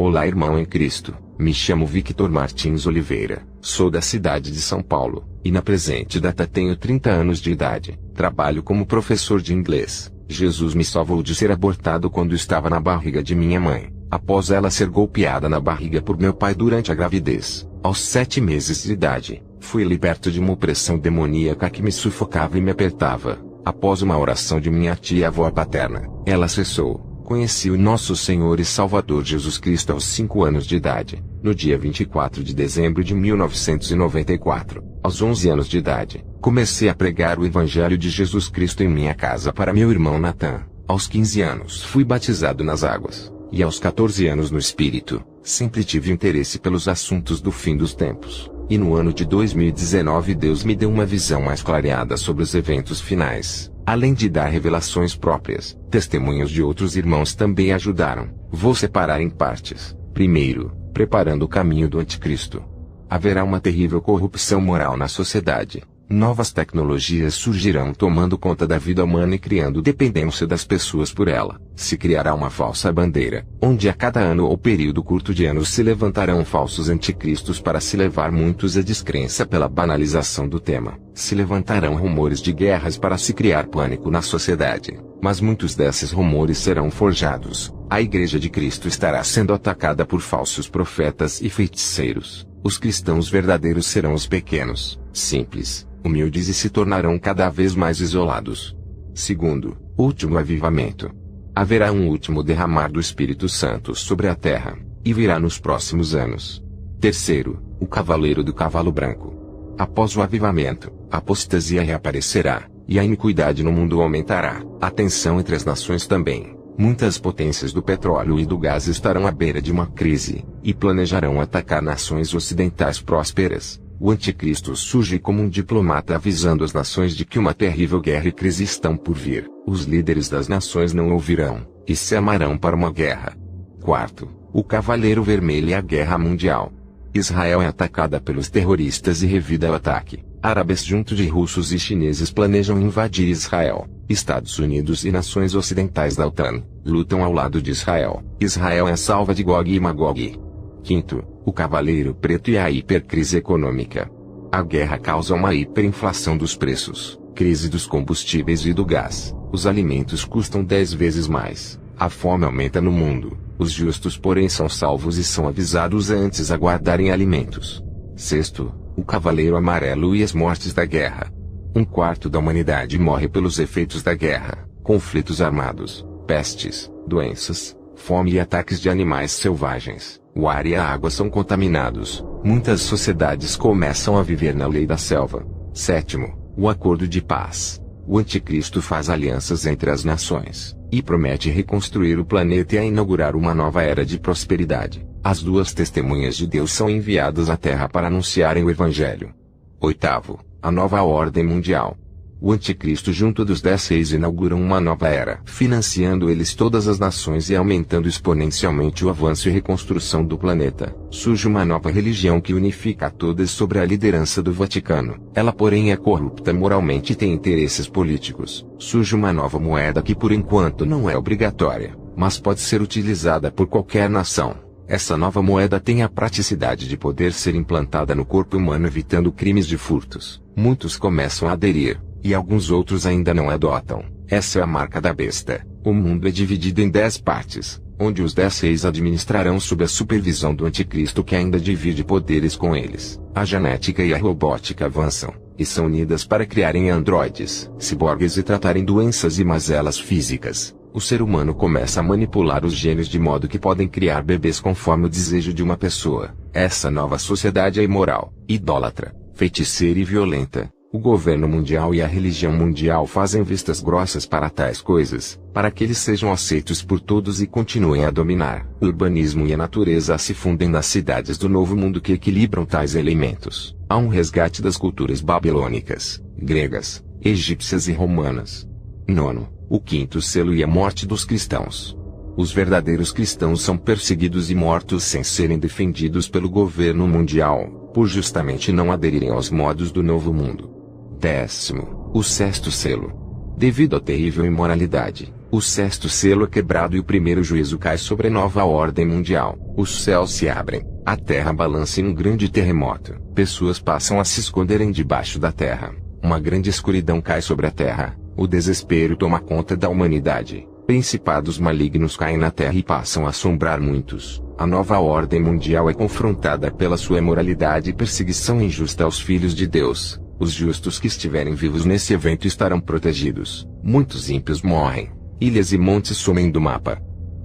Olá, irmão em Cristo. Me chamo Victor Martins Oliveira, sou da cidade de São Paulo, e na presente data tenho 30 anos de idade. Trabalho como professor de inglês. Jesus me salvou de ser abortado quando estava na barriga de minha mãe, após ela ser golpeada na barriga por meu pai durante a gravidez. Aos 7 meses de idade, fui liberto de uma opressão demoníaca que me sufocava e me apertava. Após uma oração de minha tia-avó paterna, ela cessou. Conheci o nosso Senhor e Salvador Jesus Cristo aos 5 anos de idade, no dia 24 de dezembro de 1994. Aos 11 anos de idade, comecei a pregar o Evangelho de Jesus Cristo em minha casa para meu irmão Natan. Aos 15 anos fui batizado nas águas, e aos 14 anos no Espírito. Sempre tive interesse pelos assuntos do fim dos tempos, e no ano de 2019 Deus me deu uma visão mais clareada sobre os eventos finais. Além de dar revelações próprias, testemunhos de outros irmãos também ajudaram. Vou separar em partes. Primeiro, preparando o caminho do anticristo. Haverá uma terrível corrupção moral na sociedade. Novas tecnologias surgirão tomando conta da vida humana e criando dependência das pessoas por ela. Se criará uma falsa bandeira, onde a cada ano ou período curto de anos se levantarão falsos anticristos para se levar muitos à descrença pela banalização do tema. Se levantarão rumores de guerras para se criar pânico na sociedade, mas muitos desses rumores serão forjados. A Igreja de Cristo estará sendo atacada por falsos profetas e feiticeiros. Os cristãos verdadeiros serão os pequenos, simples, humildes e se tornarão cada vez mais isolados. Segundo, último avivamento. Haverá um último derramar do Espírito Santo sobre a terra, e virá nos próximos anos. Terceiro, o cavaleiro do cavalo branco. Após o avivamento, a apostasia reaparecerá, e a iniquidade no mundo aumentará. A tensão entre as nações também. Muitas potências do petróleo e do gás estarão à beira de uma crise, e planejarão atacar nações ocidentais prósperas. O anticristo surge como um diplomata avisando as nações de que uma terrível guerra e crise estão por vir. Os líderes das nações não ouvirão, e se amarão para uma guerra. Quarto, o Cavaleiro Vermelho e a Guerra Mundial. Israel é atacada pelos terroristas e revida o ataque. Árabes junto de russos e chineses planejam invadir Israel. Estados Unidos e nações ocidentais da OTAN lutam ao lado de Israel. Israel é salva de Gog e Magog. Quinto, o Cavaleiro Preto e a hipercrise econômica. A guerra causa uma hiperinflação dos preços, crise dos combustíveis e do gás. Os alimentos custam 10 vezes mais. A fome aumenta no mundo. Os justos, porém, são salvos e são avisados a antes aguardarem alimentos. Sexto, o Cavaleiro Amarelo e as mortes da guerra. 1/4 da humanidade morre pelos efeitos da guerra, conflitos armados, pestes, doenças, fome e ataques de animais selvagens. O ar e a água são contaminados. Muitas sociedades começam a viver na lei da selva. Sétimo, o acordo de paz. O anticristo faz alianças entre as nações, e promete reconstruir o planeta e a inaugurar uma nova era de prosperidade. As 2 testemunhas de Deus são enviadas à Terra para anunciarem o Evangelho. Oitavo, a nova ordem mundial. O anticristo junto dos 10 reis inauguram uma nova era, financiando eles todas as nações e aumentando exponencialmente o avanço e reconstrução do planeta. Surge uma nova religião que unifica a todas sob a liderança do Vaticano. Ela, porém, é corrupta moralmente e tem interesses políticos. Surge uma nova moeda que por enquanto não é obrigatória, mas pode ser utilizada por qualquer nação. Essa nova moeda tem a praticidade de poder ser implantada no corpo humano evitando crimes de furtos. Muitos começam a aderir, e alguns outros ainda não adotam. Essa é a marca da besta. O mundo é dividido em 10 partes, onde os 10 reis administrarão sob a supervisão do anticristo que ainda divide poderes com eles. A genética e a robótica avançam, e são unidas para criarem androides, ciborgues e tratarem doenças e mazelas físicas. O ser humano começa a manipular os genes de modo que podem criar bebês conforme o desejo de uma pessoa. Essa nova sociedade é imoral, idólatra, feiticeira e violenta. O governo mundial e a religião mundial fazem vistas grossas para tais coisas, para que eles sejam aceitos por todos e continuem a dominar. O urbanismo e a natureza se fundem nas cidades do Novo Mundo que equilibram tais elementos. Há um resgate das culturas babilônicas, gregas, egípcias e romanas. Nono, o 5º selo e a morte dos cristãos. Os verdadeiros cristãos são perseguidos e mortos sem serem defendidos pelo governo mundial, por justamente não aderirem aos modos do Novo Mundo. 10º, o 6º selo. Devido à terrível imoralidade, O sexto selo é quebrado e o primeiro juízo cai sobre a nova ordem mundial. Os céus se abrem, a terra balança em um grande terremoto. Pessoas passam a se esconderem debaixo da terra. Uma grande escuridão cai sobre a terra. O desespero toma conta da humanidade. Principados malignos caem na terra e passam a assombrar muitos. A nova ordem mundial é confrontada pela sua imoralidade e perseguição injusta aos filhos de Deus. Os justos que estiverem vivos nesse evento estarão protegidos. Muitos ímpios morrem. Ilhas e montes sumem do mapa.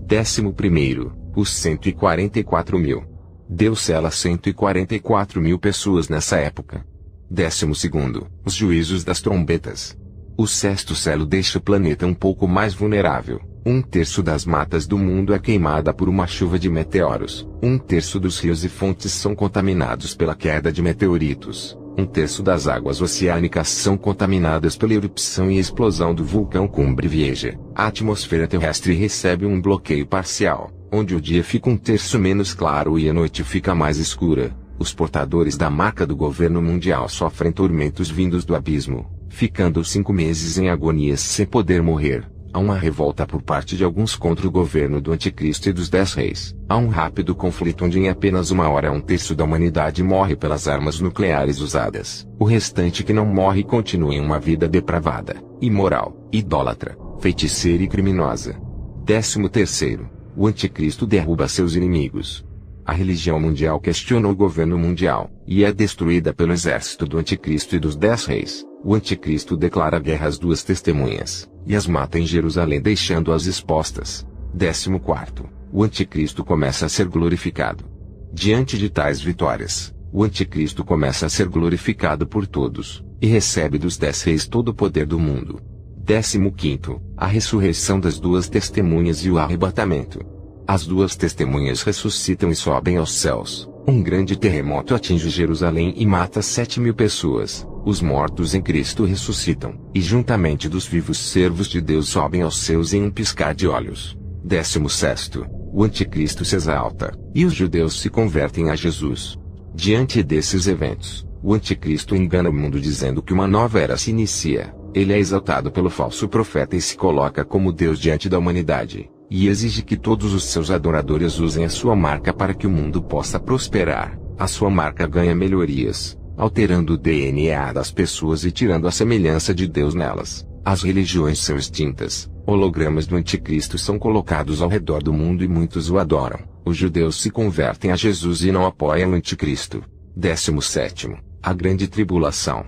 11º, os 144.000. Deus sela 144.000 pessoas nessa época. 12º, os juízos das trombetas. O sexto selo deixa o planeta um pouco mais vulnerável. 1/3 das matas do mundo é queimada por uma chuva de meteoros. 1/3 dos rios e fontes são contaminados pela queda de meteoritos. 1/3 das águas oceânicas são contaminadas pela erupção e explosão do vulcão Cumbre Vieja. A atmosfera terrestre recebe um bloqueio parcial, onde o dia fica 1/3 menos claro e a noite fica mais escura. Os portadores da marca do governo mundial sofrem tormentos vindos do abismo, ficando 5 meses em agonias sem poder morrer. Há uma revolta por parte de alguns contra o governo do Anticristo e dos 10 reis. Há um rápido conflito onde em apenas uma hora 1/3 da humanidade morre pelas armas nucleares usadas. O restante que não morre continua em uma vida depravada, imoral, idólatra, feiticeira e criminosa. 13º, o Anticristo derruba seus inimigos. A religião mundial questiona o governo mundial, e é destruída pelo exército do Anticristo e dos 10 reis. O Anticristo declara guerra às 2 testemunhas, e as mata em Jerusalém deixando-as expostas. 14º, o Anticristo começa a ser glorificado. Diante de tais vitórias, o Anticristo começa a ser glorificado por todos, e recebe dos 10 reis todo o poder do mundo. 15º, a ressurreição das 2 testemunhas e o arrebatamento. As 2 testemunhas ressuscitam e sobem aos céus. Um grande terremoto atinge Jerusalém e mata 7.000 pessoas. Os mortos em Cristo ressuscitam, e juntamente dos vivos servos de Deus sobem aos céus em um piscar de olhos. 16º, o Anticristo se exalta, e os judeus se convertem a Jesus. Diante desses eventos, o Anticristo engana o mundo dizendo que uma nova era se inicia. Ele é exaltado pelo falso profeta e se coloca como Deus diante da humanidade, e exige que todos os seus adoradores usem a sua marca para que o mundo possa prosperar. A sua marca ganha melhorias, alterando o DNA das pessoas e tirando a semelhança de Deus nelas. As religiões são extintas, hologramas do Anticristo são colocados ao redor do mundo e muitos o adoram. Os judeus se convertem a Jesus e não apoiam o Anticristo. 17º, a grande tribulação.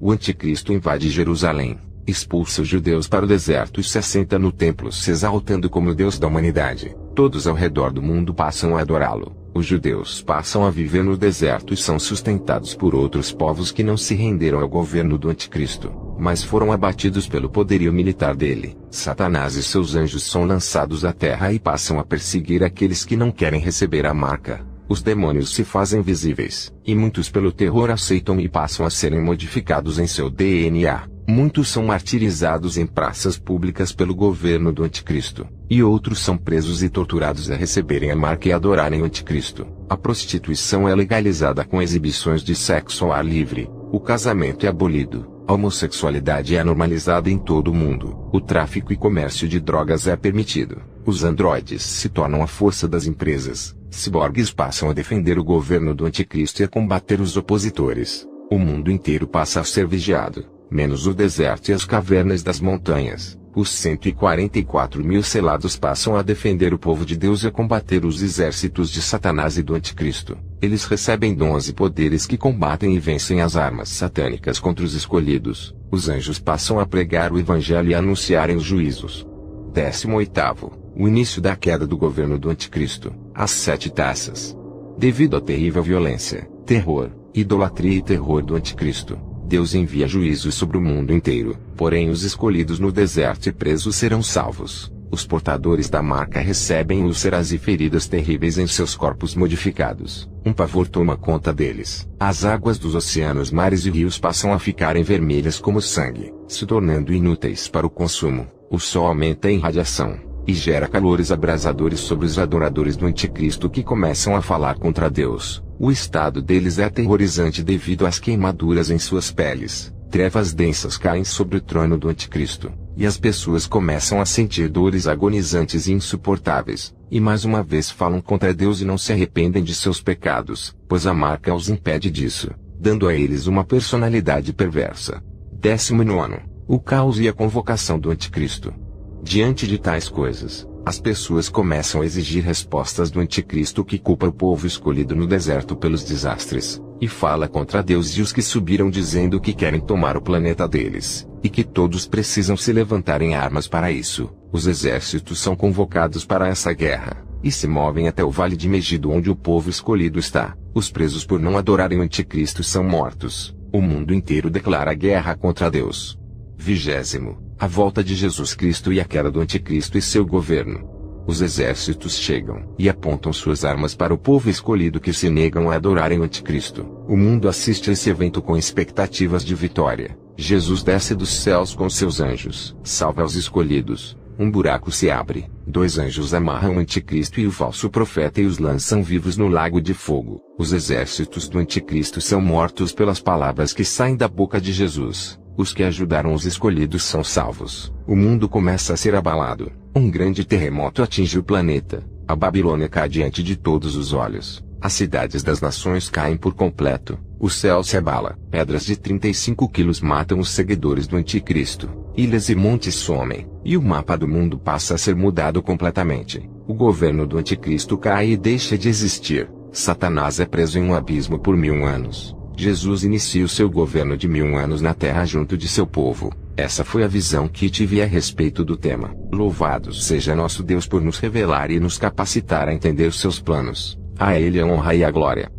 O Anticristo invade Jerusalém, expulsa os judeus para o deserto e se assenta no templo se exaltando como o Deus da humanidade. Todos ao redor do mundo passam a adorá-lo. Os judeus passam a viver no deserto e são sustentados por outros povos que não se renderam ao governo do Anticristo, mas foram abatidos pelo poderio militar dele. Satanás e seus anjos são lançados à terra e passam a perseguir aqueles que não querem receber a marca. Os demônios se fazem visíveis, e muitos pelo terror aceitam e passam a serem modificados em seu DNA. Muitos são martirizados em praças públicas pelo governo do Anticristo, e outros são presos e torturados a receberem a marca e adorarem o Anticristo. A prostituição é legalizada com exibições de sexo ao ar livre, o casamento é abolido, a homossexualidade é normalizada em todo o mundo, o tráfico e comércio de drogas é permitido, os androides se tornam a força das empresas, ciborgues passam a defender o governo do Anticristo e a combater os opositores. O mundo inteiro passa a ser vigiado, menos o deserto e as cavernas das montanhas. Os 144.000 selados passam a defender o povo de Deus e a combater os exércitos de Satanás e do Anticristo. Eles recebem dons e poderes que combatem e vencem as armas satânicas contra os escolhidos. Os anjos passam a pregar o evangelho e a anunciarem os juízos. 18º, o início da queda do governo do Anticristo. As 7 taças. Devido à terrível violência, terror, idolatria e terror do Anticristo, Deus envia juízos sobre o mundo inteiro, porém os escolhidos no deserto e presos serão salvos. Os portadores da marca recebem úlceras e feridas terríveis em seus corpos modificados. Um pavor toma conta deles. As águas dos oceanos, mares e rios passam a ficarem vermelhas como sangue, se tornando inúteis para o consumo. O sol aumenta em radiação, e gera calores abrasadores sobre os adoradores do Anticristo que começam a falar contra Deus. O estado deles é aterrorizante devido às queimaduras em suas peles. Trevas densas caem sobre o trono do Anticristo, e as pessoas começam a sentir dores agonizantes e insuportáveis, e mais uma vez falam contra Deus e não se arrependem de seus pecados, pois a marca os impede disso, dando a eles uma personalidade perversa. 19. O caos e a convocação do Anticristo. Diante de tais coisas, as pessoas começam a exigir respostas do Anticristo, que culpa o povo escolhido no deserto pelos desastres, e fala contra Deus e os que subiram, dizendo que querem tomar o planeta deles, e que todos precisam se levantar em armas para isso. Os exércitos são convocados para essa guerra, e se movem até o vale de Megido, onde o povo escolhido está. Os presos por não adorarem o Anticristo são mortos. O mundo inteiro declara guerra contra Deus. 20. A volta de Jesus Cristo e a queda do Anticristo e seu governo. Os exércitos chegam e apontam suas armas para o povo escolhido, que se negam a adorarem o Anticristo. O mundo assiste a esse evento com expectativas de vitória. Jesus desce dos céus com seus anjos, salva os escolhidos. Um buraco se abre, 2 anjos amarram o Anticristo e o falso profeta e os lançam vivos no lago de fogo. Os exércitos do Anticristo são mortos pelas palavras que saem da boca de Jesus. Os que ajudaram os escolhidos são salvos. O mundo começa a ser abalado. Um grande terremoto atinge o planeta. A Babilônia cai diante de todos os olhos. As cidades das nações caem por completo. O céu se abala. Pedras de 35 quilos matam os seguidores do Anticristo. Ilhas e montes somem. E o mapa do mundo passa a ser mudado completamente. O governo do Anticristo cai e deixa de existir. Satanás é preso em um abismo por 1000 anos. Jesus inicia o seu governo de 1000 anos na terra junto de seu povo. Essa foi a visão que tive a respeito do tema. Louvado seja nosso Deus por nos revelar e nos capacitar a entender os seus planos. A Ele a honra e a glória.